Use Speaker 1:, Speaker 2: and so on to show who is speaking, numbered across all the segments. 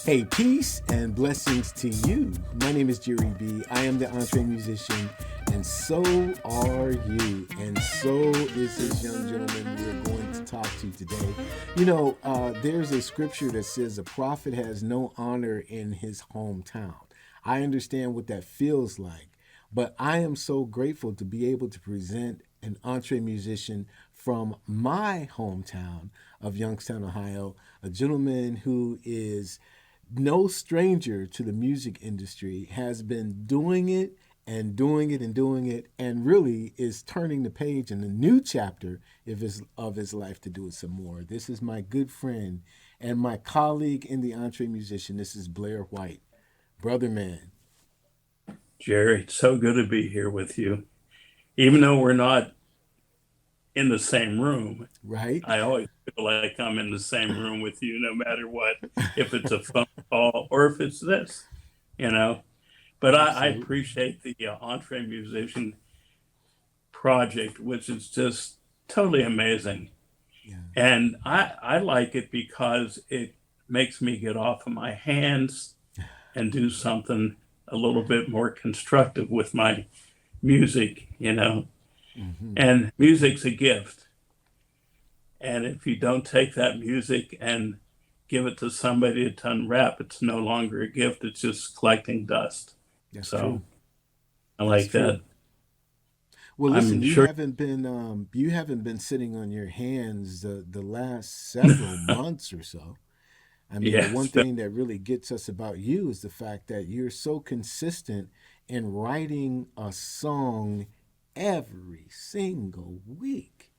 Speaker 1: Hey, peace and blessings to you. My name is Jerry B. I am the EntreMusician, and so are you. And so is this young gentleman we're going to talk to today. There's a scripture that says a prophet has no honor in his hometown. I understand what that feels like, but I am so grateful to be able to present an EntreMusician from my hometown of Youngstown, Ohio, a gentleman who is no stranger to the music industry, has been doing it and doing it and doing it, and really is turning the page in a new chapter of his life to do it some more. This is my good friend and my colleague in the EntreMusician. This is Blair White. Brother man.
Speaker 2: Jerry, it's so good to be here with you. Even though we're not in the same room,
Speaker 1: Right?
Speaker 2: I always feel like I'm in the same room with you, no matter what, if it's a phone call or if it's this, you know. But I appreciate the EntreMusician project, which is just totally amazing.
Speaker 1: Yeah.
Speaker 2: And I like it because it makes me get off of my hands and do something a little bit more constructive with my music,
Speaker 1: Mm-hmm.
Speaker 2: And music's a gift. And if you don't take that music and give it to somebody to unwrap, it's no longer a gift. It's just collecting dust.
Speaker 1: That's
Speaker 2: So
Speaker 1: true.
Speaker 2: I
Speaker 1: That's
Speaker 2: like
Speaker 1: true.
Speaker 2: that.
Speaker 1: Well, listen,
Speaker 2: I'm sure.
Speaker 1: you haven't been sitting on your hands the last several months or so. I mean, the
Speaker 2: Yeah,
Speaker 1: one thing that really gets us about you is the fact that you're so consistent in writing a song every single week.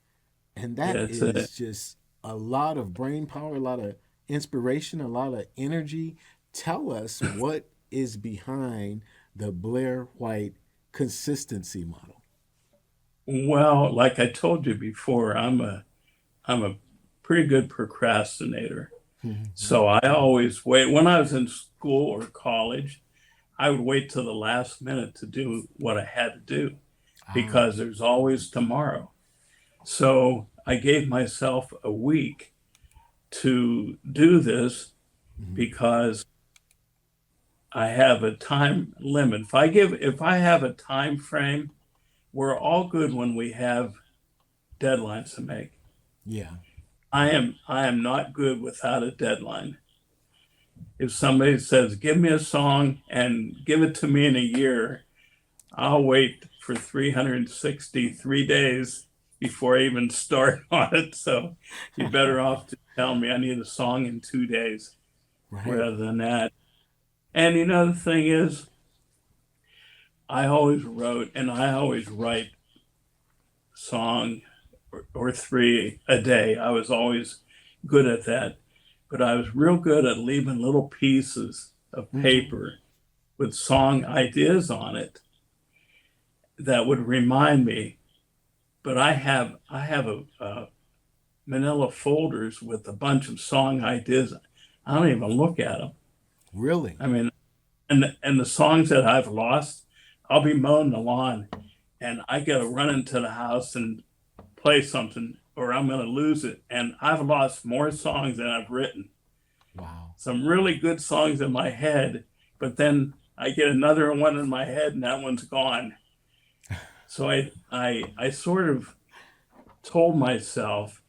Speaker 1: And that
Speaker 2: it's
Speaker 1: is just a lot of brain power, a lot of inspiration, a lot of energy. Tell us what is behind the Blair White consistency model.
Speaker 2: well, like I told you before, I'm a pretty good procrastinator.
Speaker 1: Mm-hmm.
Speaker 2: So I always wait. When I was in school or college, I would wait till the last minute to do what I had to do
Speaker 1: Ah.
Speaker 2: because there's always tomorrow. So I gave myself a week to do this
Speaker 1: Mm-hmm.
Speaker 2: because I have a time limit. If I have a time frame, we're all good when we have deadlines to make.
Speaker 1: Yeah.
Speaker 2: I am not good without a deadline. If somebody says, "Give me a song and give it to me in a year," I'll wait for 363 days before I even start on it. So you're better off to tell me I need a song in 2 days
Speaker 1: Right.
Speaker 2: rather than that. And the thing is, I always wrote and I always write song or three a day. I was always good at that. But I was real good at leaving little pieces of
Speaker 1: Mm-hmm.
Speaker 2: paper with song ideas on it that would remind me. But I have a manila folders with a bunch of song ideas. I don't even look at them.
Speaker 1: Really?
Speaker 2: I mean, and the songs that I've lost, I'll be mowing the lawn and I gotta run into the house and play something or I'm gonna lose it. And I've lost more songs than I've written.
Speaker 1: Wow.
Speaker 2: Some really good songs in my head, but then I get another one in my head and that one's gone. So I sort of told myself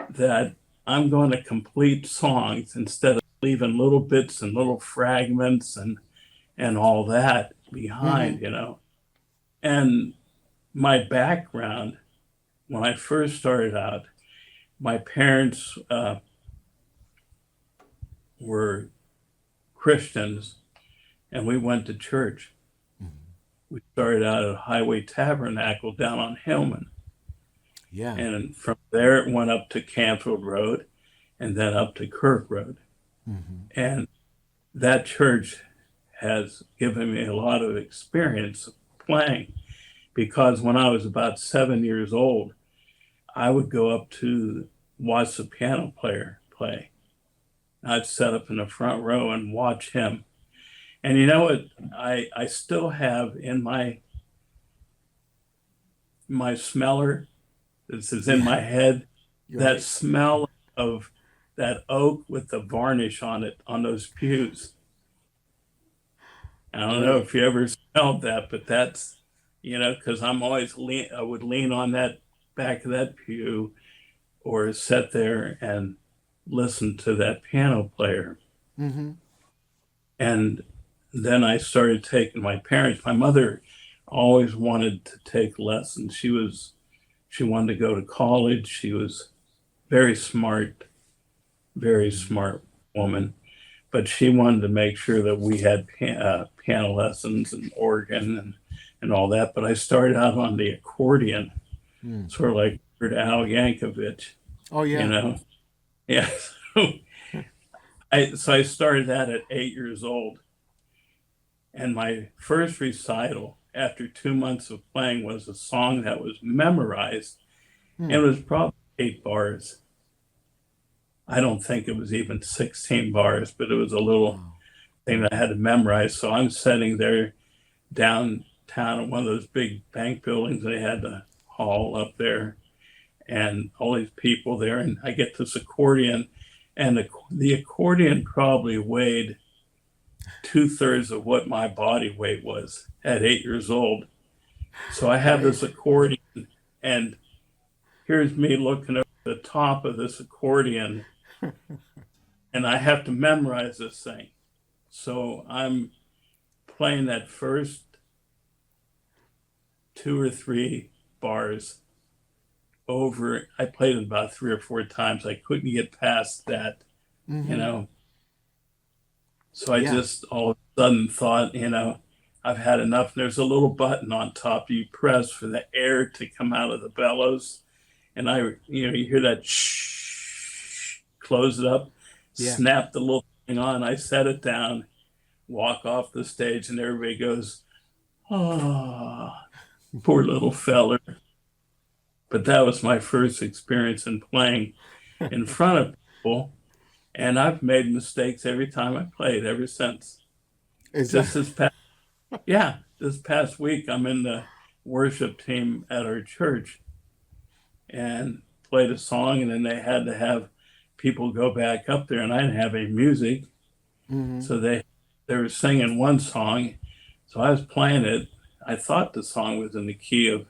Speaker 2: that I'm going to complete songs instead of leaving little bits and little fragments and all that
Speaker 1: Mm-hmm.
Speaker 2: behind. And my background when I first started out, my parents were Christians, and we went to church.
Speaker 1: Mm-hmm.
Speaker 2: We started out at Highway Tabernacle down on Hillman,
Speaker 1: Yeah.
Speaker 2: and from there it went up to Canfield Road, and then up to Kirk Road.
Speaker 1: Mm-hmm.
Speaker 2: And that church has given me a lot of experience playing because when I was about 7 years old, I would go up to watch the piano player play. I'd set up in the front row and watch him. And you know what? I still have in my smeller, this is in
Speaker 1: Yeah.
Speaker 2: my head,
Speaker 1: You're
Speaker 2: that
Speaker 1: right.
Speaker 2: smell of that oak with the varnish on it on those pews. I don't know if you ever smelled that, but that's, because I'm always I would lean on that back of that pew or sit there and listen to that piano player.
Speaker 1: Mm-hmm.
Speaker 2: And then I started taking my mother always wanted to take lessons. She wanted to go to college. She was very smart woman, but she wanted to make sure that we had piano lessons and organ and all that. But I started out on the accordion, sort of like Al Yankovic,
Speaker 1: Oh
Speaker 2: you
Speaker 1: yeah.
Speaker 2: know? Yeah. So I started that at 8 years old. And my first recital after 2 months of playing was a song that was memorized. And it was probably 8 bars. I don't think it was even 16 bars, but it was a little thing that I had to memorize. So I'm sitting there downtown in one of those big bank buildings. They had the hall up there and all these people there. And I get this accordion, and the accordion probably weighed 2/3 of what my body weight was at 8 years old. So I have this accordion, and here's me looking over the top of this accordion, and I have to memorize this thing. So I'm playing that first 2 or 3 bars over. I played it about 3 or 4 times. I couldn't get past that, So I just all of a sudden thought, I've had enough. There's a little button on top you press for the air to come out of the bellows. And you hear that shh, close it up, snap the little thing on. I set it down, walk off the stage, and everybody goes, "Oh, poor little feller." But that was my first experience in playing in front of people. And I've made mistakes every time I played ever since. This past week, I'm in the worship team at our church and played a song, and then they had to have people go back up there, and I didn't have any music. So they were singing one song. So I was playing it. I thought the song was in the key of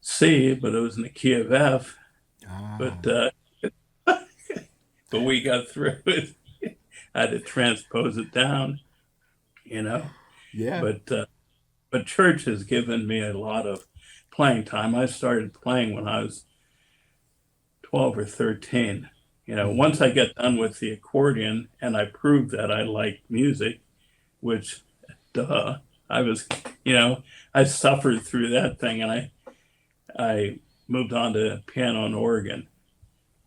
Speaker 2: C, but it was in the key of F. But we got through it. I had to transpose it down,
Speaker 1: Yeah.
Speaker 2: But church has given me a lot of playing time. I started playing when I was 12 or 13. Once I got done with the accordion and I proved that I liked music, which, I was, I suffered through that thing, and I moved on to piano and organ,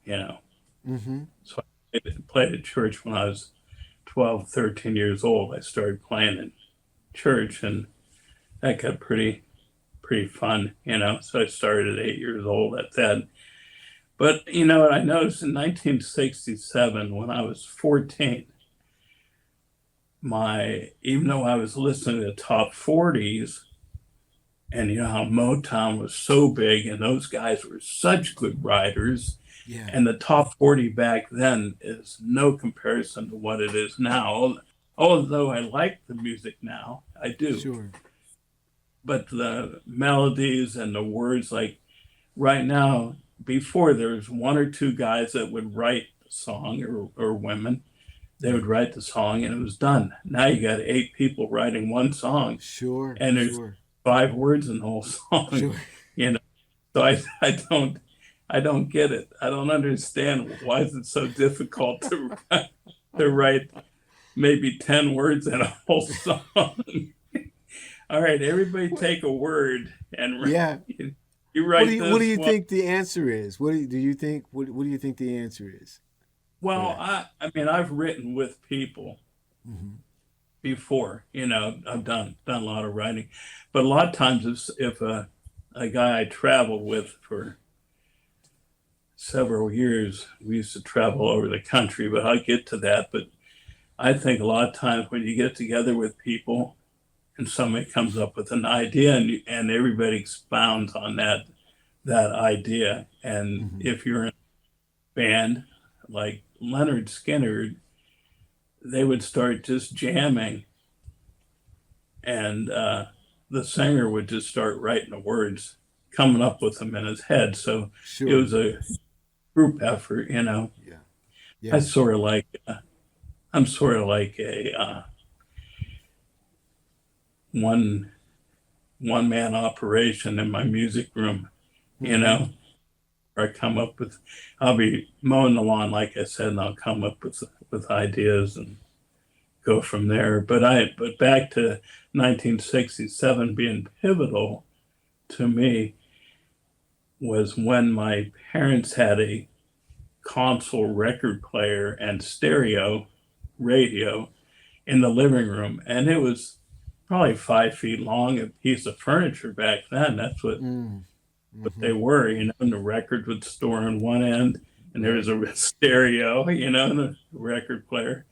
Speaker 2: So I played at church when I was 12, 13 years old. I started playing in church, and that got pretty fun, So I started at 8 years old at that. But what I noticed in 1967, when I was 14, even though I was listening to the top 40s, and how Motown was so big, and those guys were such good writers, and the top 40 back then is no comparison to what it is now. Although I like the music now, I do.
Speaker 1: Sure.
Speaker 2: But the melodies and the words, like right now, before there was one or two guys that would write the song, or women, they would write the song and it was done. Now you got 8 people writing one song.
Speaker 1: Sure.
Speaker 2: And there's 5 words in the whole song.
Speaker 1: Sure.
Speaker 2: So I don't get it. I don't understand why is it so difficult to write maybe 10 words in a whole song. All right, everybody take a word and write. You write
Speaker 1: what do you think the answer is? What do you think the answer is?
Speaker 2: Well, I've written with people before. I've done a lot of writing, but a lot of times if a guy I traveled with for several years, we used to travel over the country, but I'll get to that. But I think a lot of times when you get together with people and somebody comes up with an idea and everybody expounds on that idea. And if you're in band, like Leonard Skinner, they would start just jamming, and the singer would just start writing the words, coming up with them in his head. So it
Speaker 1: Sure.
Speaker 2: was a group effort, you know.
Speaker 1: Yeah.
Speaker 2: I
Speaker 1: Yeah.
Speaker 2: sort of like, I'm sort of like a one man operation in my music room, you
Speaker 1: Mm-hmm.
Speaker 2: know. Where I come up with, I'll be mowing the lawn, like I said, and I'll come up with ideas and go from there. But back to 1967 being pivotal to me was when my parents had a console record player and stereo radio in the living room, and it was probably 5 feet long, a piece of furniture back then. That's what
Speaker 1: Mm-hmm.
Speaker 2: they were, you know, and the record would store on one end, and there
Speaker 1: Right.
Speaker 2: was a stereo, you know, and a record player.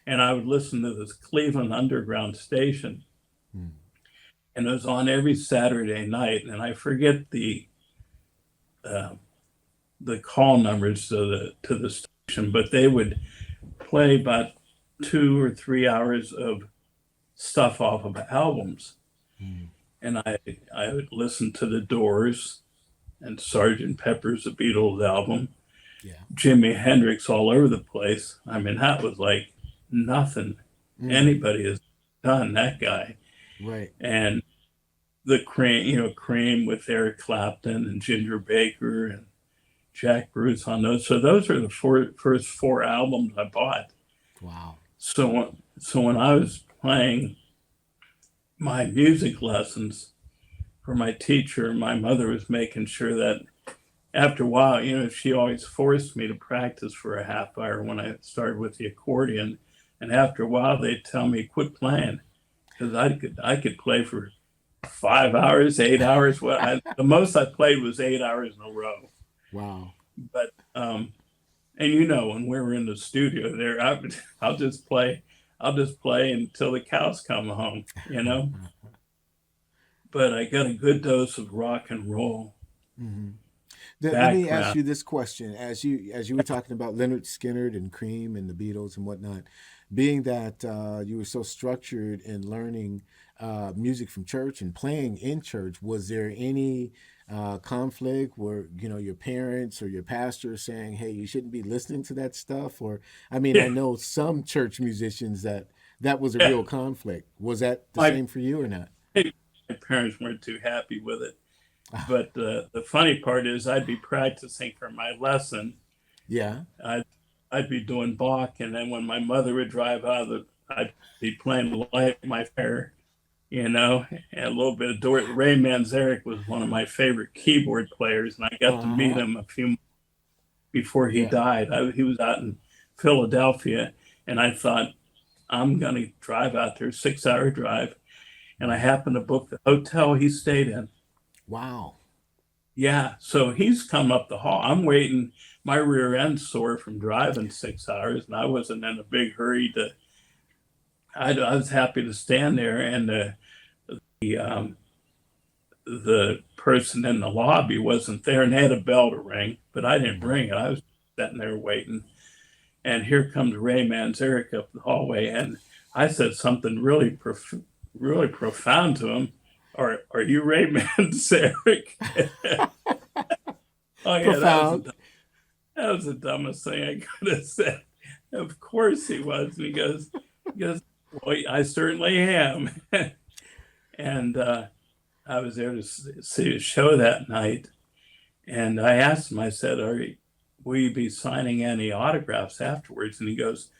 Speaker 2: And I would listen to this Cleveland Underground station,
Speaker 1: Mm.
Speaker 2: and it was on every Saturday night. And I forget uh, the call numbers to the station, but they would play about 2 or 3 hours of stuff off of albums.
Speaker 1: Mm.
Speaker 2: And I would listen to the Doors and Sergeant Pepper's The Beatles album,
Speaker 1: Yeah.
Speaker 2: Jimi Hendrix all over the place. I mean, that was like nothing
Speaker 1: Mm.
Speaker 2: anybody has done, that guy.
Speaker 1: Right.
Speaker 2: And the Cream, you know, Cream with Eric Clapton and Ginger Baker and Jack Bruce on those. So those are the first four albums I bought.
Speaker 1: Wow.
Speaker 2: So when I was playing my music lessons for my teacher, my mother was making sure that after a while, you know, she always forced me to practice for a half hour when I started with the accordion. And after a while, they'd tell me, quit playing, because I could play for 5 hours, 8 hours. The most I played was 8 hours in a row.
Speaker 1: Wow.
Speaker 2: But and you know, when we were in the studio there, I'll just play until the cows come home, you know. But I got a good dose of rock and roll
Speaker 1: Mm-hmm. Let me ask
Speaker 2: background.
Speaker 1: you this question: as you were talking about Leonard Skinner and Cream and the Beatles and whatnot, being that you were so structured in learning music from church and playing in church, was there any conflict where your parents or your pastor saying, "Hey, you shouldn't be listening to that stuff"? Or I mean, I
Speaker 2: Yeah,
Speaker 1: know some church musicians that was a
Speaker 2: yeah.
Speaker 1: real conflict. Was that the
Speaker 2: My
Speaker 1: same for you or not?
Speaker 2: my parents weren't too happy with it. But the funny part is, I'd be practicing for my lesson.
Speaker 1: Yeah.
Speaker 2: I'd I'd be doing Bach, and then when my mother would drive out, I'd be playing Light My Fire, you know, and a little bit of Ray Manzarek was one of my favorite keyboard players, and I got to meet
Speaker 1: Uh-huh.
Speaker 2: him a few months before he
Speaker 1: Yeah.
Speaker 2: died. He was out in Philadelphia, and I thought, I'm going to drive out there, 6 hour drive. And I
Speaker 1: Right.
Speaker 2: happened to book the hotel he stayed in.
Speaker 1: Wow.
Speaker 2: Yeah, so he's come up the hall. I'm waiting. My rear end's sore from driving 6 hours, and I wasn't in a big hurry to. I was happy to stand there, and the um, the person in the lobby wasn't there, and they had a bell to ring, but I didn't
Speaker 1: Mm.
Speaker 2: ring it. I was sitting there waiting, and here comes Ray Manzarek up the hallway, and I said something really profound to him. Are you Ray Manzarek? Oh yeah,
Speaker 1: Profound.
Speaker 2: that was the dumbest thing I could have said. Of course he was. And he goes, well, I certainly am. And I was there to see a show that night. And I asked him, I said, will you be signing any autographs afterwards? And he goes,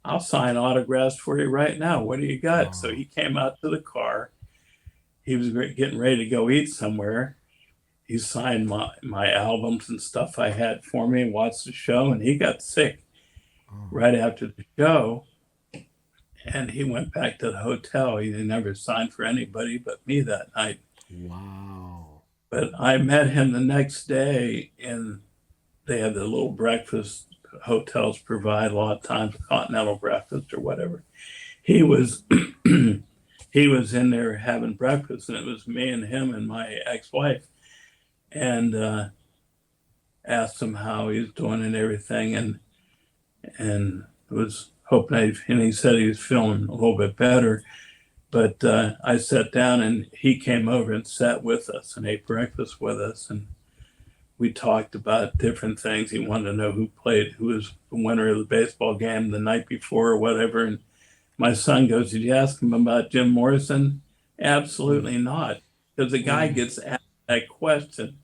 Speaker 2: I'll sign autographs for you right now. What do you got? So
Speaker 1: Oh.
Speaker 2: he came out to the car. He was getting ready to go eat somewhere. He signed my albums and stuff I had for me and watched the show. And he got sick
Speaker 1: Oh.
Speaker 2: right after the show. And he went back to the hotel. He never signed for anybody but me that night.
Speaker 1: Wow.
Speaker 2: But I met him the next day, and they had the little breakfast hotels provide a lot of times, continental breakfast or whatever. He was he was in there having breakfast, and it was me and him and my ex-wife. And asked him how he was doing and everything, and was hoping and he said he was feeling a little bit better. But I sat down and he came over and sat with us and ate breakfast with us. And we talked about different things. He wanted to know who was the winner of the baseball game the night before or whatever. And my son goes, "Did you ask him about Jim Morrison?" Absolutely not. Because the guy gets asked that question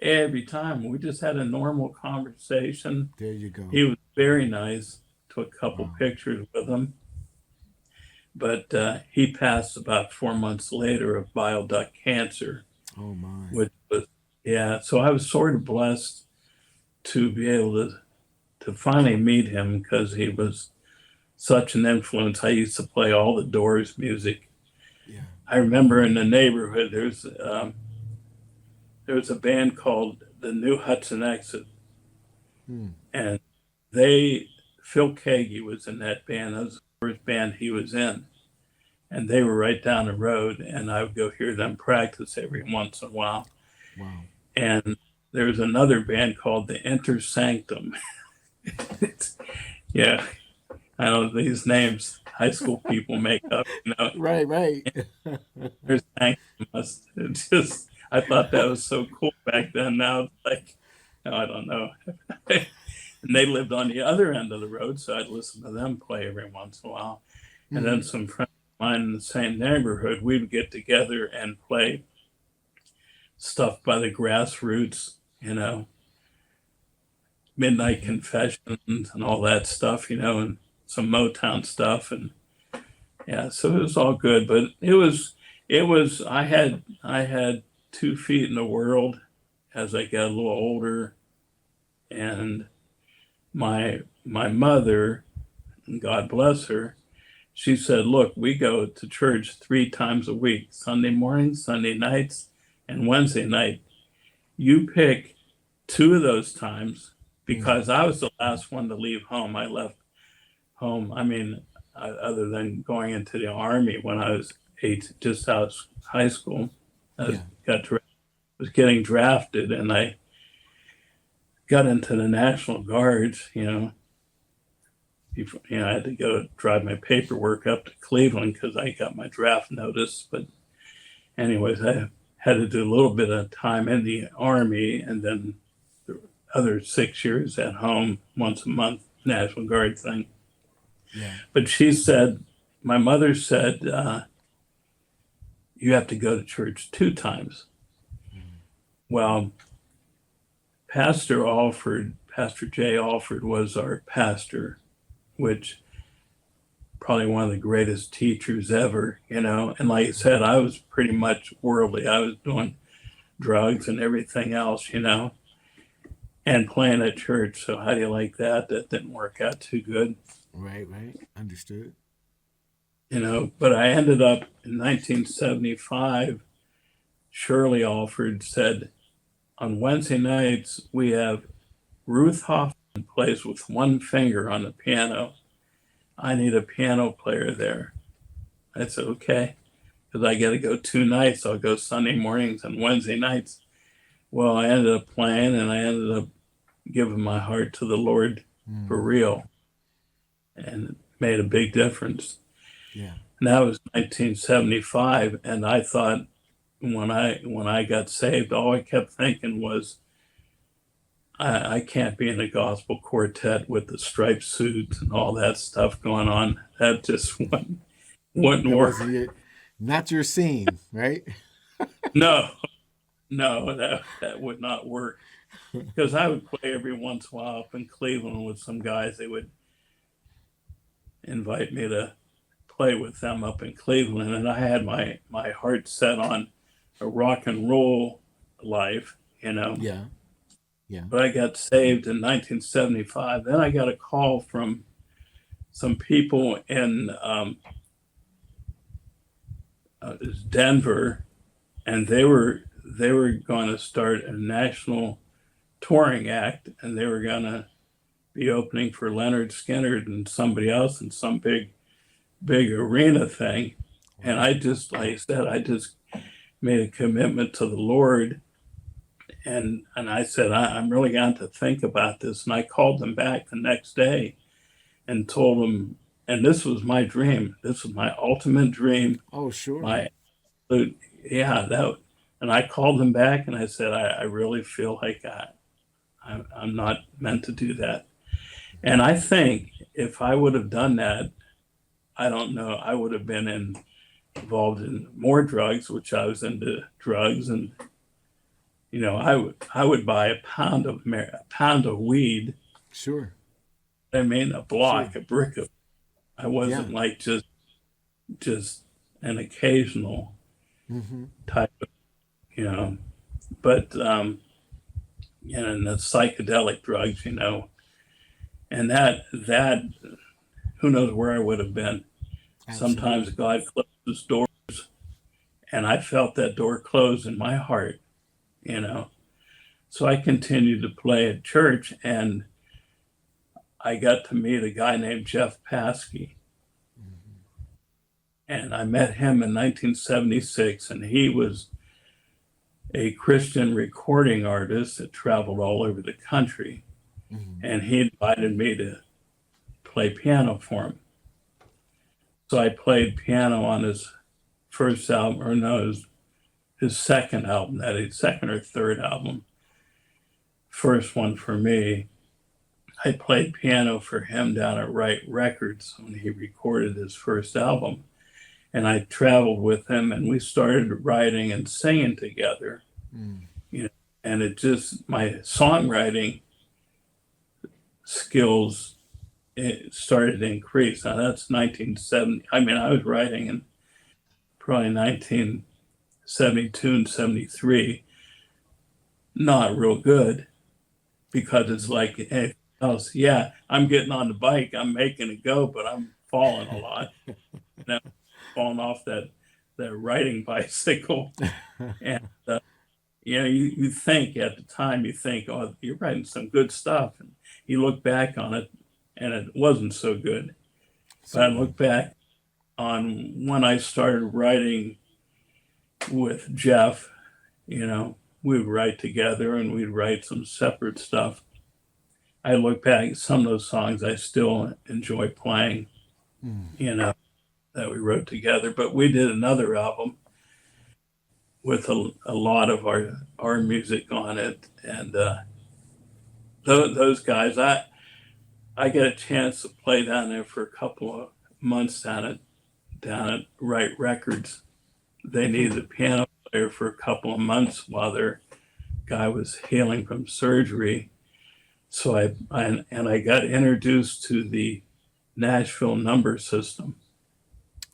Speaker 2: every time. We just had a normal conversation.
Speaker 1: There you go.
Speaker 2: He was very nice. Took a couple
Speaker 1: Wow.
Speaker 2: pictures with him. But he passed about 4 months later of bile duct cancer,
Speaker 1: Oh my.
Speaker 2: which was, yeah. So I was sort of blessed to be able to finally meet him because he was such an influence. I used to play all the Doors music.
Speaker 1: Yeah.
Speaker 2: I remember in the neighborhood, there was a band called the New Hudson Exit, and Phil Kagi was in that band. That was the first band he was in, and they were right down the road, and I would go hear them practice every once in a while.
Speaker 1: Wow.
Speaker 2: And there was another band called the Enter Sanctum. Yeah, I know these names high school people make up, you know.
Speaker 1: Right, right.
Speaker 2: Enter Sanctum I thought that was so cool back then. Now it's like, no, I don't know. And they lived on the other end of the road, so I'd listen to them play every once in a while. And then some friends of mine in the same neighborhood, we would get together and play stuff by the Grassroots, you know, Midnight Confessions and all that stuff, you know, and some Motown stuff. And yeah, so it was all good, but I had 2 feet in the world as I got a little older. And my mother, God bless her, she said, "Look, we go to church 3 times a week, Sunday morning, Sunday nights, and Wednesday night. You pick 2 of those times," because I was the last one to leave home. I left home. I mean, other than going into the Army when I was just out of high school, was getting drafted, and I got into the National Guards, you know. I had to go drive my paperwork up to Cleveland because I got my draft notice. But anyways, I had to do a little bit of time in the Army and then the other 6 years at home, once a month, National Guard thing.
Speaker 1: Yeah.
Speaker 2: But my mother said, "You have to go to church 2 times." Well, Pastor J. Alford was our pastor, which probably one of the greatest teachers ever, you know. And like I said, I was pretty much worldly. I was doing drugs and everything else, you know, and playing at church. So how do you like that? That didn't work out too good.
Speaker 1: Right. Understood.
Speaker 2: You know, but I ended up in 1975. Shirley Alford said, "On Wednesday nights, we have Ruth Hoffman plays with one finger on the piano. I need a piano player there." I said, "Okay," because I got to go 2 nights. I'll go Sunday mornings and Wednesday nights. Well, I ended up playing, and I ended up giving my heart to the Lord for real, and it made a big difference.
Speaker 1: Yeah.
Speaker 2: And that was 1975, and I thought when I got saved, all I kept thinking was, I can't be in a gospel quartet with the striped suits and all that stuff going on. That just wouldn't
Speaker 1: That
Speaker 2: work.
Speaker 1: wasn't not your scene, right?
Speaker 2: No, that would not work. Because I would play every once in a while up in Cleveland with some guys. They would invite me to play with them up in Cleveland, and I had my heart set on a rock and roll life, you know.
Speaker 1: Yeah.
Speaker 2: But I got saved in 1975. Then I got a call from some people in Denver, and they were going to start a national touring act, and they were going to be opening for Leonard Skinner and somebody else in some big arena thing. And I just, like I said, I just made a commitment to the Lord, And I said, I'm really going to think about this. And I called them back the next day and told them, and this was my dream. This was my ultimate dream.
Speaker 1: Oh, sure.
Speaker 2: My, yeah, that, and I called them back and I said, I really feel like I'm not meant to do that. And I think if I would have done that, I don't know, I would have been involved in more drugs, which I was into drugs. And, you know, I would buy a pound of weed.
Speaker 1: Sure.
Speaker 2: I mean, a block,
Speaker 1: Sure.
Speaker 2: a brick of, I
Speaker 1: Yeah.
Speaker 2: wasn't like just an occasional
Speaker 1: Mm-hmm.
Speaker 2: type of, you know, but, and the psychedelic drugs, you know, and that, who knows where I would have been. Sometimes
Speaker 1: Absolutely.
Speaker 2: God closes doors, and I felt that door close in my heart, you know. So I continued to play at church, and I got to meet a guy named Jeff Paskey. And I met him in 1976, and he was a Christian recording artist that traveled all over the country.
Speaker 1: Mm-hmm.
Speaker 2: And he invited me to play piano for him. So I played piano on his first album, or no, his second album, that is, second or third album. First one for me. I played piano for him down at Wright Records when he recorded his first album. And I traveled with him and we started writing and singing together.
Speaker 1: Mm.
Speaker 2: You know, and it just, my songwriting skills, it started to increase. Now that's 1970. I mean, I was writing in probably 1972 and 73. Not real good because it's like, hey, else, yeah, I'm getting on the bike, I'm making it go, but I'm falling a lot. You know, falling off that riding bicycle. And you know, you think at the time, you think, oh, you're writing some good stuff. And you look back on it and it wasn't so good. But I
Speaker 1: Certainly.
Speaker 2: look back on when I started writing with Jeff, you know, we would write together and we'd write some separate stuff. I look back at some of those songs I still enjoy playing,
Speaker 1: Mm.
Speaker 2: you know, that we wrote together. But we did another album with a lot of our music on it. And those guys, I get a chance to play down there for a couple of months down at Wright Records. They needed a piano player for a couple of months while their guy was healing from surgery. So I got introduced to the Nashville number system.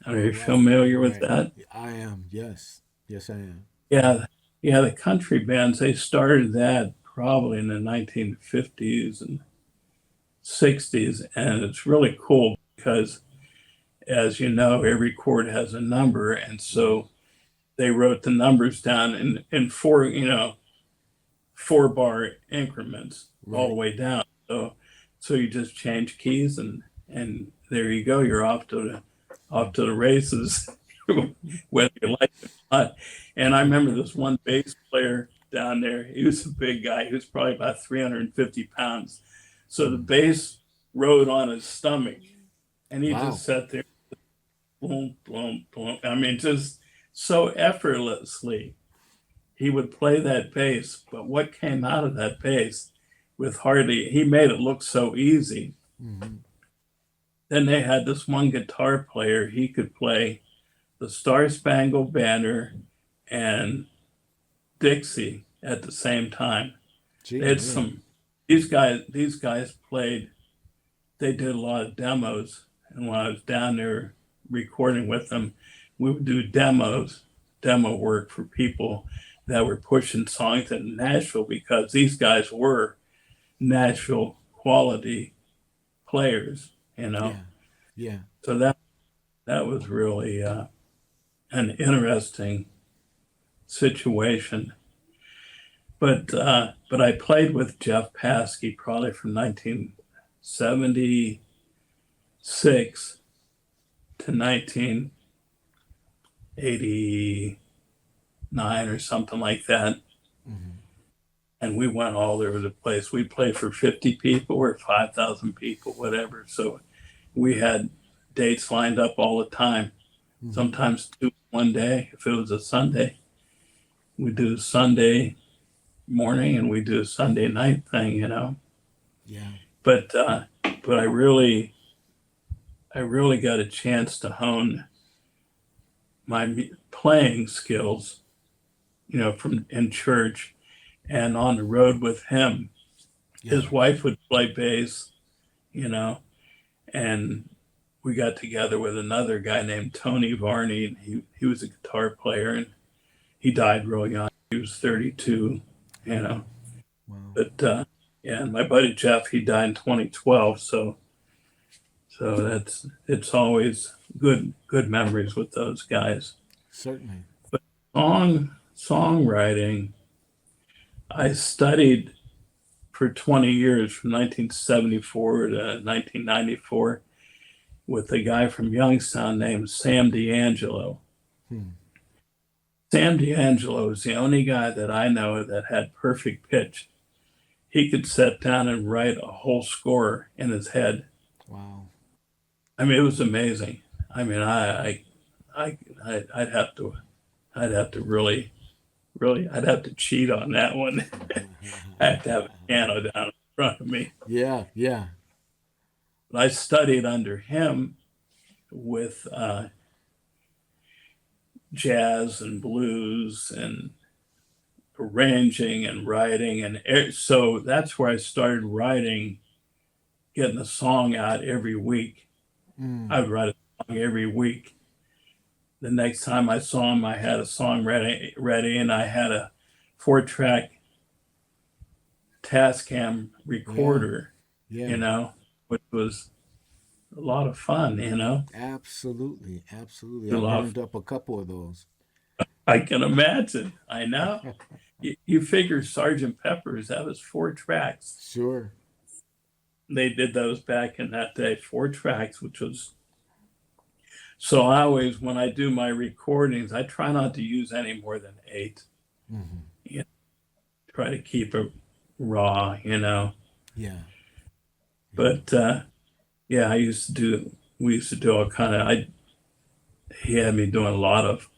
Speaker 2: Are
Speaker 1: Oh,
Speaker 2: you
Speaker 1: right.
Speaker 2: familiar with
Speaker 1: Right.
Speaker 2: that?
Speaker 1: I am. Yes. Yes, I am.
Speaker 2: Yeah, yeah. The country bands, they started that probably in the 1950s and 60s, and it's really cool because, as you know, every chord has a number, and
Speaker 1: Right.
Speaker 2: so they wrote the numbers down in four, you know, 4-bar increments all the
Speaker 1: Right.
Speaker 2: way down. So you just change keys and there you go. You're off to the races, whether you like it or not. And I remember this one bass player down there. He was a big guy. He was probably about 350 pounds. So the
Speaker 1: Mm.
Speaker 2: bass rode on his stomach, and he
Speaker 1: Wow.
Speaker 2: just sat there, boom, boom, boom. I mean, just so effortlessly he would play that bass, but what came out of that bass with hardly, he made it look so easy.
Speaker 1: Mm-hmm.
Speaker 2: Then they had this one guitar player, he could play the Star Spangled Banner and Dixie at the same time.
Speaker 1: Gee
Speaker 2: They had
Speaker 1: whiz.
Speaker 2: some, these guys played, they did a lot of demos. And when I was down there recording with them, we would do demo work for people that were pushing songs in Nashville because these guys were Nashville quality players, you know.
Speaker 1: Yeah. Yeah.
Speaker 2: So that was really an interesting situation. But I played with Jeff Paskey probably from 1976 to 1989 or something like that.
Speaker 1: Mm-hmm.
Speaker 2: and we went all over the place. We played for 50 people or 5,000 people, whatever. So we had dates lined up all the time.
Speaker 1: Mm-hmm.
Speaker 2: Sometimes two one day. If it was a Sunday, we do Sunday morning and we do a Sunday night thing, you know.
Speaker 1: Yeah.
Speaker 2: But I really got a chance to hone my playing skills, you know, from in church and on the road with him.
Speaker 1: Yeah.
Speaker 2: His wife would play bass, you know, and we got together with another guy named Tony Varney, and he was a guitar player, and he died real young. He was 32, you know.
Speaker 1: Wow.
Speaker 2: But yeah, and my buddy Jeff, he died in 2012, so it's always good memories with those guys.
Speaker 1: Certainly.
Speaker 2: But songwriting, I studied for 20 years from 1974 to 1994 with a guy from Youngstown named Sam D'Angelo.
Speaker 1: Hmm.
Speaker 2: Sam D'Angelo is the only guy that I know that had perfect pitch. He could sit down and write a whole score in his head.
Speaker 1: Wow.
Speaker 2: I mean, it was amazing. I mean, I'd have to really, I'd have to cheat on that one. I have to have a piano down in front of me.
Speaker 1: Yeah. Yeah.
Speaker 2: But I studied under him with jazz and blues and arranging and writing. And so that's where I started writing, getting a song out every week.
Speaker 1: Mm.
Speaker 2: I would write a song every week. The next time I saw him, I had a song ready and I had a 4-track Tascam recorder,
Speaker 1: Yeah.
Speaker 2: you know, which was a lot of fun, you know.
Speaker 1: Absolutely. Absolutely.
Speaker 2: A
Speaker 1: I
Speaker 2: lot
Speaker 1: burned up a couple of those.
Speaker 2: I can imagine. I know. You figure Sergeant Pepper's, that was 4 tracks.
Speaker 1: Sure.
Speaker 2: They did those back in that day, 4 tracks, which was so I always, when I do my recordings, I try not to use any more than 8.
Speaker 1: Mm-hmm.
Speaker 2: You know, try to keep it raw, you know.
Speaker 1: Yeah.
Speaker 2: But yeah, we used to do all kind of, he had me doing a lot of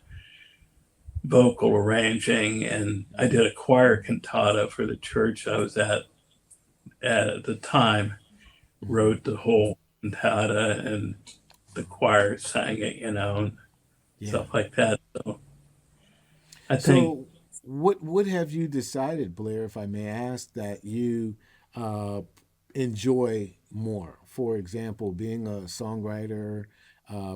Speaker 2: vocal arranging, and I did a choir cantata for the church I was at the time, wrote the whole cantata, and the choir sang it, you know, and
Speaker 1: Yeah.
Speaker 2: stuff like that. So I think
Speaker 1: So, what have you decided, Blair, if I may ask, that you uh, enjoy more? For example, being a songwriter,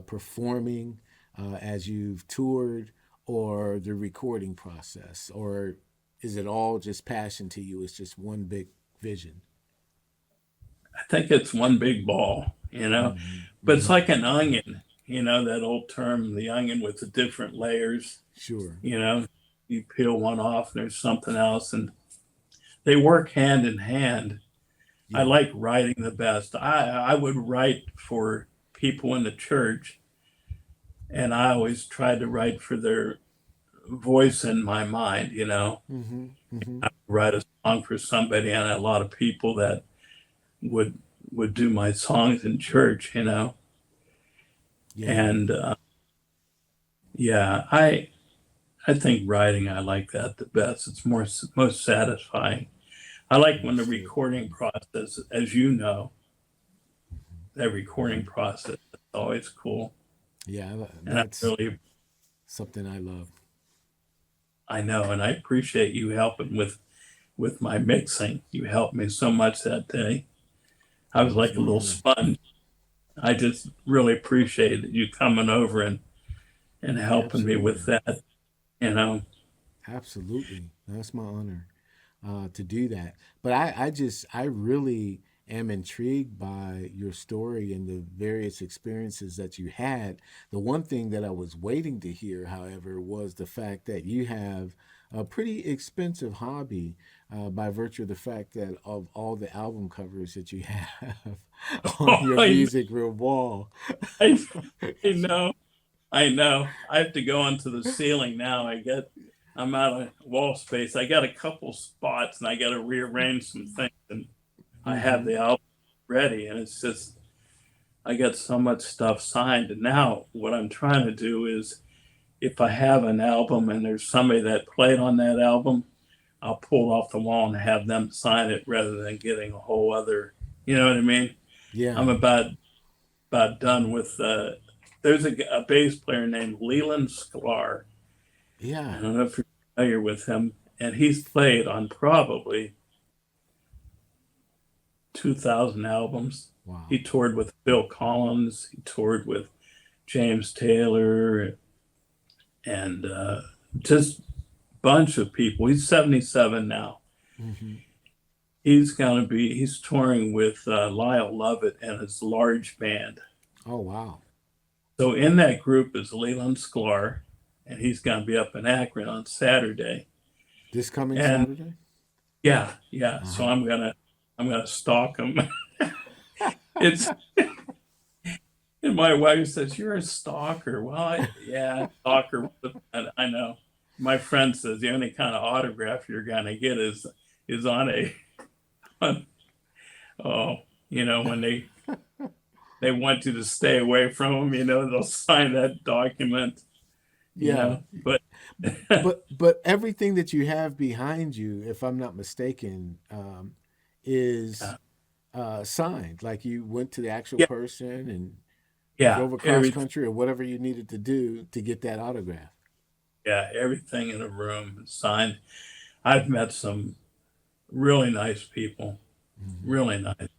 Speaker 1: performing as you've toured, or the recording process, or is it all just passion to you? It's just one big vision.
Speaker 2: it's one big ball, you know, but it's
Speaker 1: Mm-hmm.
Speaker 2: like an onion, you know, that old term, the onion with the different layers,
Speaker 1: Sure.
Speaker 2: you know, you peel one off and there's something else, and they work hand in hand. I
Speaker 1: Yeah.
Speaker 2: like writing the best. I would write for people in the church, and I always tried to write for their voice in my mind, you know.
Speaker 1: Mm-hmm. Mm-hmm.
Speaker 2: I would write a song for somebody, and a lot of people that would would do my songs in church, you know.
Speaker 1: Yeah.
Speaker 2: And yeah, I think writing I like that the best. It's most satisfying. I like when the
Speaker 1: Understood.
Speaker 2: recording process, as you know, that recording process is always cool.
Speaker 1: Yeah,
Speaker 2: And
Speaker 1: that's something I love.
Speaker 2: I know, and I appreciate you helping with my mixing. You helped me so much that day. I was
Speaker 1: Oh, it's
Speaker 2: like a
Speaker 1: my
Speaker 2: little
Speaker 1: honor.
Speaker 2: sponge. I just really appreciated you coming over and helping me with
Speaker 1: Absolutely.
Speaker 2: that, you know.
Speaker 1: Absolutely. That's my honor to do that. But I really am intrigued by your story and the various experiences that you had. The one thing that I was waiting to hear, however, was the fact that you have a pretty expensive hobby by virtue of the fact that of all the album covers that you have on
Speaker 2: Oh,
Speaker 1: your music room wall.
Speaker 2: I, I know, I know. I have to go onto the ceiling now. I get I'm out of wall space. I got a couple spots and I got to rearrange some things, and I have
Speaker 1: Mm-hmm.
Speaker 2: the album ready, and it's just I got so much stuff signed. And now what I'm trying to do is, if I have an album and there's somebody that played on that album, I'll pull it off the wall and have them sign it rather than getting a whole other, you know what I mean?
Speaker 1: Yeah.
Speaker 2: I'm about done with there's a bass player named Leland Sklar. I
Speaker 1: Yeah.
Speaker 2: don't know if you're familiar with him, and he's played on probably 2,000 albums.
Speaker 1: Wow.
Speaker 2: He toured with Phil Collins, he toured with James Taylor, and just a bunch of people. He's 77 now.
Speaker 1: Mm-hmm.
Speaker 2: He's touring with Lyle Lovett and his large band.
Speaker 1: Oh, wow.
Speaker 2: So in that group is Leland Sklar, and he's going to be up in Akron on Saturday.
Speaker 1: This coming
Speaker 2: And
Speaker 1: Saturday?
Speaker 2: yeah. So
Speaker 1: Uh-huh.
Speaker 2: I'm gonna stalk him. It's and my wife says you're a stalker. Well, yeah, stalker. I know. My friend says the only kind of autograph you're gonna get is on on, oh, when they want you to stay away from them. They'll sign that document.
Speaker 1: Yeah.
Speaker 2: But
Speaker 1: But everything that you have behind you, if I'm not mistaken, is
Speaker 2: yeah,
Speaker 1: signed. Like you went to the actual
Speaker 2: yeah,
Speaker 1: person and
Speaker 2: yeah,
Speaker 1: drove across
Speaker 2: everything.
Speaker 1: country or whatever you needed to do to get that autograph.
Speaker 2: Yeah, everything in the room is signed. I've met some really nice people,
Speaker 1: Mm-hmm.
Speaker 2: really nice.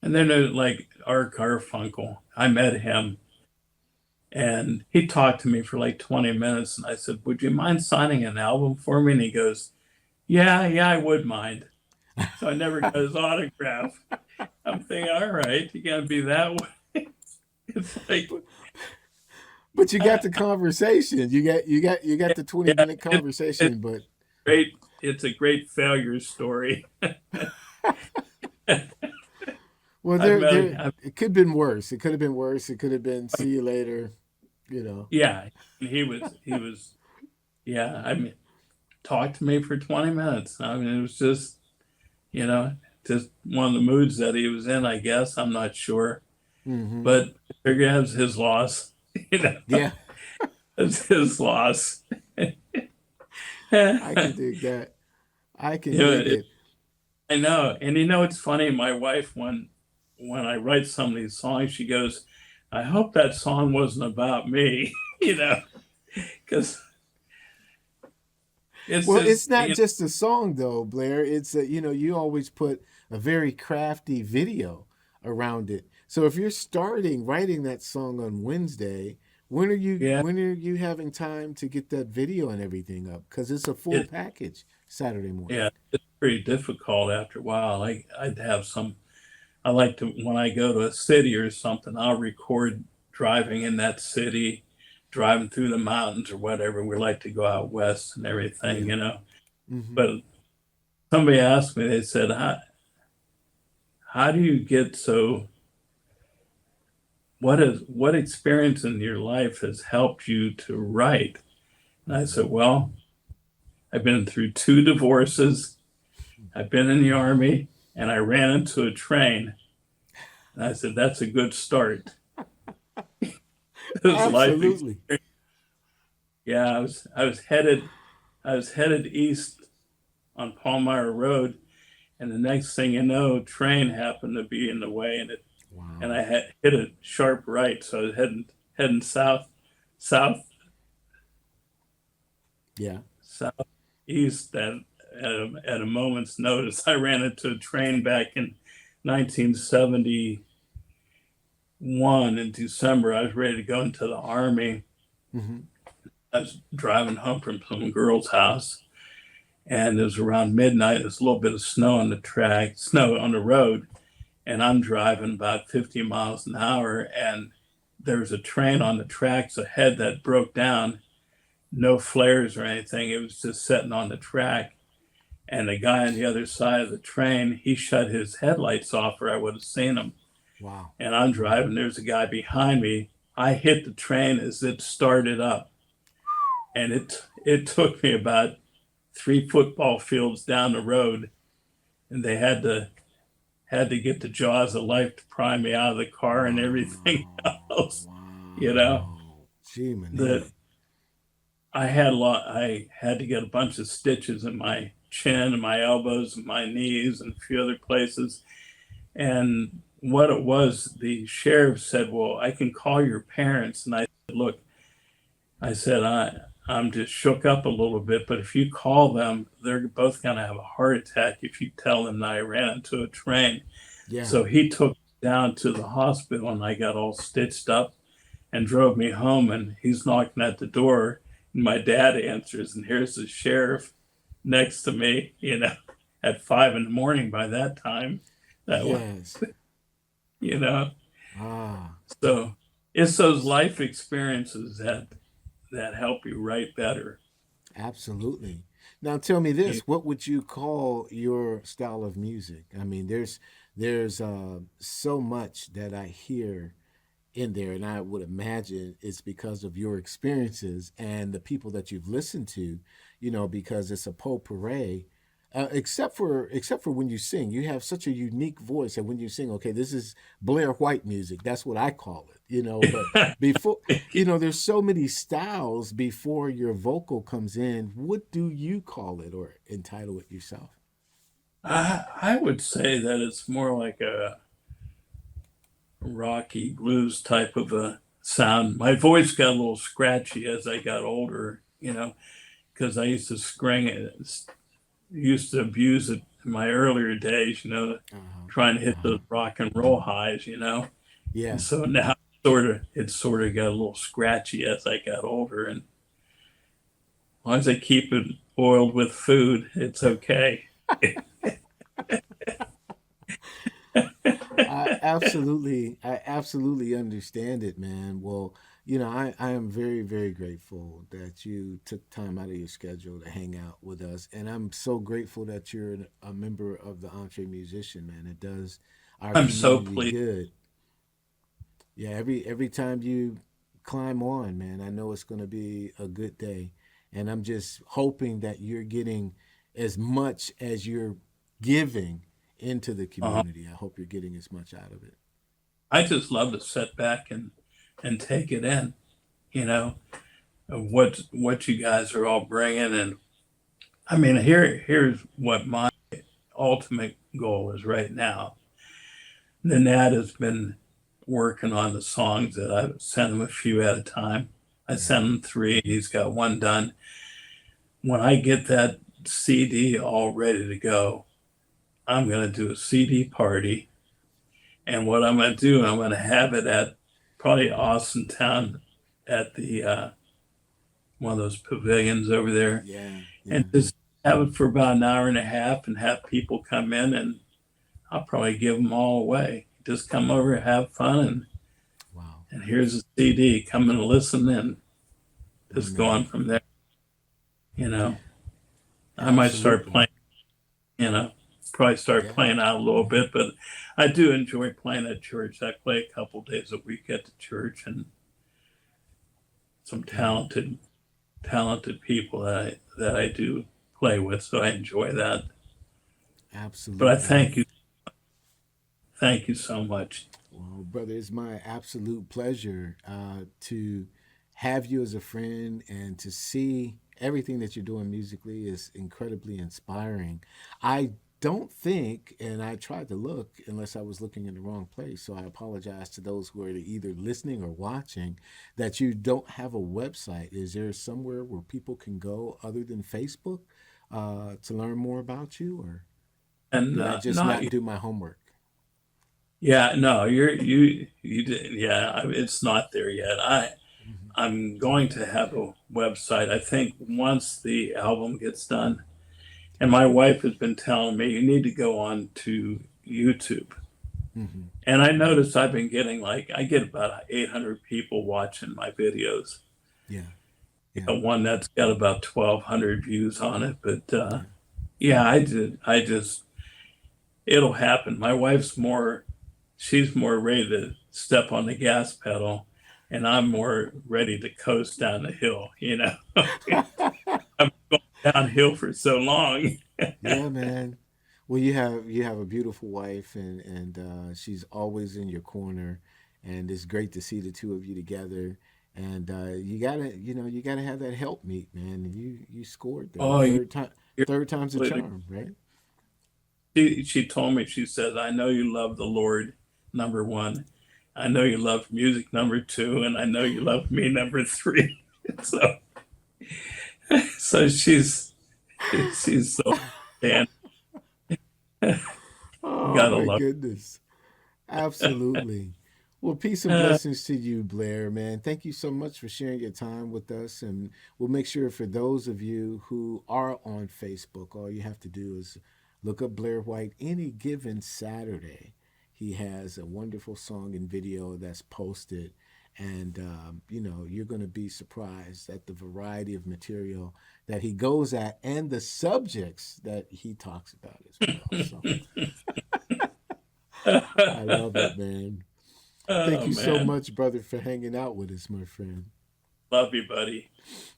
Speaker 2: And then there's like Art Garfunkel. I met him and he talked to me for like 20 minutes. And I said, "Would you mind signing an album for me?" And he goes, yeah, I would mind. So I never got his autograph. I'm thinking, all right, you got to be that way. It's like,
Speaker 1: But you got the conversation. You got the 20
Speaker 2: yeah,
Speaker 1: minute
Speaker 2: it's
Speaker 1: conversation, but
Speaker 2: great. It's a great failure story.
Speaker 1: well
Speaker 2: I've
Speaker 1: there
Speaker 2: met,
Speaker 1: it could have been worse. It could have been worse. It could have been see you later.
Speaker 2: yeah, he was, yeah, I mean, talked to me for 20 minutes. I mean, it was you know, just one of the moods that he was in, I guess. I'm not sure,
Speaker 1: Mm-hmm.
Speaker 2: but I figure it was his loss. you know,
Speaker 1: Yeah,
Speaker 2: it's his loss.
Speaker 1: I can dig that. I can
Speaker 2: You know,
Speaker 1: dig it.
Speaker 2: I know. And it's funny, my wife, when I write some of these songs, she goes, I hope that song wasn't about me, because it's
Speaker 1: Well, it's
Speaker 2: just,
Speaker 1: not just a song though, Blair. It's you always put a very crafty video around it. So if you're starting writing that song on Wednesday,
Speaker 2: yeah,
Speaker 1: when are you having time to get that video and everything up? Because it's a full
Speaker 2: it,
Speaker 1: package Saturday morning.
Speaker 2: yeah, it's pretty difficult after a while. I'd have I like to, when I go to a city or something, I'll record driving in that city, driving through the mountains or whatever. We like to go out west and everything,
Speaker 1: Yeah. Mm-hmm.
Speaker 2: But somebody asked me, they said, how do you get so, what experience in your life has helped you to write? And I
Speaker 1: Mm-hmm.
Speaker 2: said, well, I've been through 2 divorces, I've been in the army, and I ran into a train. And I said, that's a good start. This life
Speaker 1: Absolutely.
Speaker 2: experience. Yeah, I was headed east on Palmyra Road, and the next thing you know, train happened to be in the way, and
Speaker 1: Wow.
Speaker 2: I had hit a sharp right, so I was heading south
Speaker 1: Yeah.
Speaker 2: southeast at a moment's notice. I ran into a train back in 1971 in December. I was ready to go into the army.
Speaker 1: Mm-hmm.
Speaker 2: I was driving home from some girl's house, and it was around midnight. There's a little bit of snow on snow on the road, and I'm driving about 50 miles an hour, and there was a train on the tracks ahead that broke down. No flares or anything. It was just sitting on the track. And the guy on the other side of the train, he shut his headlights off, or I would have seen him.
Speaker 1: Wow.
Speaker 2: And I'm driving. There's a guy behind me. I hit the train as it started up. and it took me about 3 football fields down the road, and they had to get the jaws of life to pry me out of the car and everything
Speaker 1: Wow.
Speaker 2: else. You know
Speaker 1: Wow. Gee,
Speaker 2: that
Speaker 1: man.
Speaker 2: I had to get a bunch of stitches in my chin and my elbows and my knees and a few other places. And what it was, the sheriff said, "Well, I can call your parents." And I said, "Look," I said, I'm just shook up a little bit, but if you call them, they're both going to have a heart attack if you tell them that I ran into a train."
Speaker 1: Yeah.
Speaker 2: So he took me down to the hospital and I got all stitched up and drove me home. And he's knocking at the door. And my dad answers, and here's the sheriff next to me, at 5 in the morning by that time. That was,
Speaker 1: Yes.
Speaker 2: you know,
Speaker 1: Ah.
Speaker 2: so it's those life experiences that help you write better.
Speaker 1: Absolutely. Now tell me this, what would you call your style of music? I mean, there's so much that I hear in there, and I would imagine it's because of your experiences and the people that you've listened to, because it's a potpourri. Except for when you sing, you have such a unique voice, and when you sing, okay, this is Blair White music. That's what I call it. But before, there's so many styles before your vocal comes in. What do you call it or entitle it yourself?
Speaker 2: I would say that it's more like a rocky blues type of a sound. My voice got a little scratchy as I got older, because I used to scring it, used to abuse it in my earlier days,
Speaker 1: Uh-huh.
Speaker 2: trying to hit
Speaker 1: Uh-huh.
Speaker 2: those rock and roll highs. And
Speaker 1: Yeah.
Speaker 2: so now it sort of got a little scratchy as I got older. And as long as I keep it oiled with food, it's okay.
Speaker 1: I absolutely understand it, man. Well, I am very, very grateful that you took time out of your schedule to hang out with us. And I'm so grateful that you're a member of the Entre Musician, man. It does our
Speaker 2: I'm so
Speaker 1: community
Speaker 2: pleased.
Speaker 1: good. Yeah, every time you climb on, man, I know it's gonna be a good day. And I'm just hoping that you're getting as much as you're giving into the
Speaker 2: Uh,
Speaker 1: community. I hope you're getting as much out of it.
Speaker 2: I just love to sit back and take it in, you know, of what you guys are all bringing. And I mean, here's what my ultimate goal is right now. The Nat has been working on the songs that I sent him a few at a time. I
Speaker 1: Yeah.
Speaker 2: sent him three. He's got one done. When I get that CD all ready to go, I'm going to do a CD party. And what I'm going to do, I'm going to have it at probably Austin Town at the one of those pavilions over there,
Speaker 1: Yeah.
Speaker 2: and
Speaker 1: Yeah.
Speaker 2: just have it for about an hour and a half and have people come in, and I'll probably give them all away. Just come over, have fun,
Speaker 1: Wow.
Speaker 2: and here's a CD. Come and listen and just go on
Speaker 1: Amen.
Speaker 2: from there. You know, I might start
Speaker 1: Absolutely.
Speaker 2: playing, you know, probably start
Speaker 1: Yeah.
Speaker 2: playing out a little bit, but I do enjoy playing at church. I play a couple days a week at the church, and some
Speaker 1: Yeah.
Speaker 2: talented people that I do play with, so I enjoy that. But I
Speaker 1: Absolutely.
Speaker 2: thank you so much.
Speaker 1: Well, brother, it's my absolute pleasure to have you as a friend and to see everything that you're doing musically is incredibly inspiring. I don't think, and I tried to look unless I was looking in the wrong place, so I apologize to those who are either listening or watching, that you don't have a website. Is there somewhere where people can go other than Facebook to learn more about you, or
Speaker 2: And
Speaker 1: did I just
Speaker 2: not
Speaker 1: not do my homework?
Speaker 2: Yeah, no, you did, yeah, it's not there yet.
Speaker 1: Mhm.
Speaker 2: I'm going to have a website. I think once the album gets done, and my wife has been telling me you need to go on to YouTube.
Speaker 1: Mhm.
Speaker 2: And I noticed I've been getting I get about 800 people watching my videos.
Speaker 1: Yeah. Yeah.
Speaker 2: One that's got about 1,200 views on it. But
Speaker 1: Yeah.
Speaker 2: yeah, I just it'll happen. My wife's more she's more ready to step on the gas pedal and I'm more ready to coast down the hill, you know. I'm going downhill for so long.
Speaker 1: Yeah, man. Well, you have a beautiful wife, and she's always in your corner, and it's great to see the two of you together. And you gotta have that help meet, man. And you scored though.
Speaker 2: Oh, you're
Speaker 1: Third time's a
Speaker 2: completely.
Speaker 1: charm, right?
Speaker 2: She told me, she says, I know you love the Lord, number one. I know you love music, number two, and I know you love me, number three. So, so she's so, and you
Speaker 1: Oh
Speaker 2: gotta
Speaker 1: my
Speaker 2: love.
Speaker 1: goodness. Absolutely. Well, peace and blessings to you, Blair, man. Thank you so much for sharing your time with us. And we'll make sure for those of you who are on Facebook, all you have to do is look up Blair White any given Saturday. He has a wonderful song and video that's posted. And, you're going to be surprised at the variety of material that he goes at and the subjects that he talks about as well. So I love it, man. Thank
Speaker 2: Oh
Speaker 1: you so
Speaker 2: man,
Speaker 1: much, brother, for hanging out with us, my friend.
Speaker 2: love you, buddy.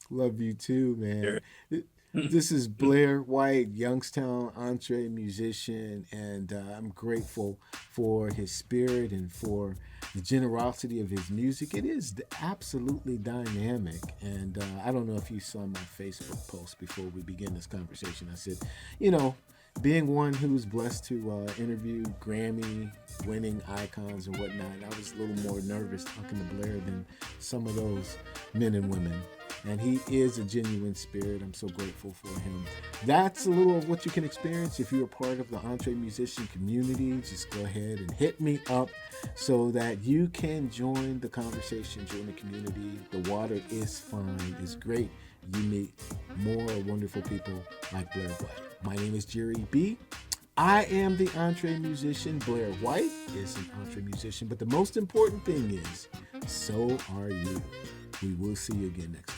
Speaker 1: Love you too,
Speaker 2: Here.
Speaker 1: man. This is Blair White, Youngstown entree musician, and I'm grateful for his spirit and for the generosity of his music. It is absolutely dynamic, and I don't know if you saw my Facebook post before we begin this conversation. I said, you know, being one who's blessed to interview Grammy winning icons and whatnot, I was a little more nervous talking to Blair than some of those men and women. And he is a genuine spirit. I'm so grateful for him. That's a little of what you can experience if you're a part of the EntreMusician community. Just go ahead and hit me up so that you can join the conversation, join the community. The water is fine. It's great. You meet more wonderful people like Blair White. My name is Jerry B. I am the EntreMusician. Blair White is an EntreMusician. But the most important thing is, so are you. We will see you again next time.